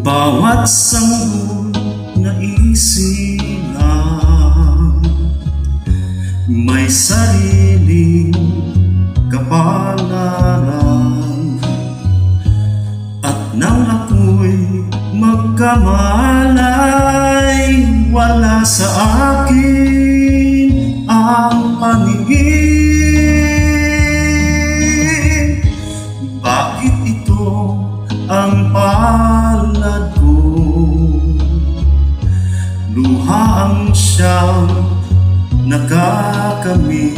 Bawat sanggol na isilang may sariling kapalaran, at nang ako'y magkamalay, wala sa akin ang paningin. Bakit ito ang palad ko? Luha ang siyang nakakamit.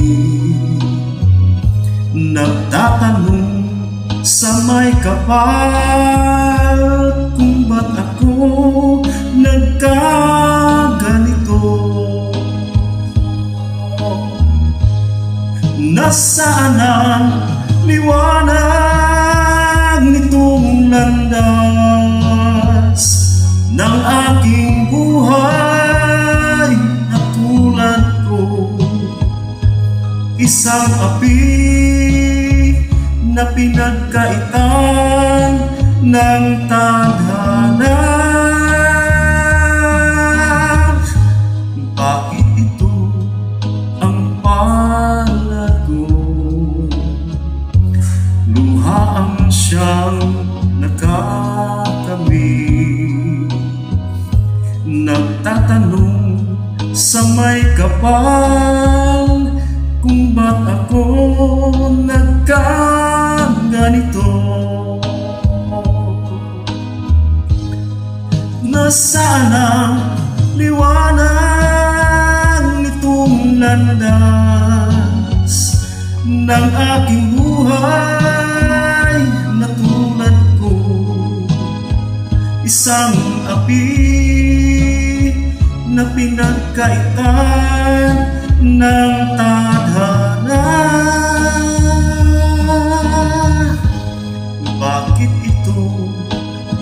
Nagtatanong sa may kapal kung ba't ako nagkaganito. Nasaan ang liwanag nitong landas ng aking buhay na tulad ko? Isang api na pinagkaitan ng tadhana. Bakit ito ang palad ko? Luha ang siyang nakakamit. Nagtatanong sa may kapal kung ba't ako nagkaganito. Nasaan ang liwanag nitong landas ng aking buhay na tulad ko? Isang api na pinagkaitan ng tadhana. Bakit ito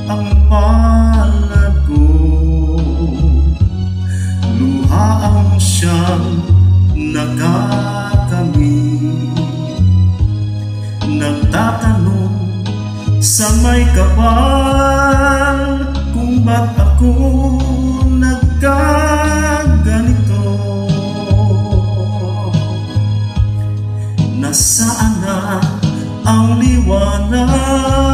ang palad ko? Luha ang siyang nakakamit. Nagtatanong sa may kapal kung ba't ako nagkaganito. Nasaan na ang liwanag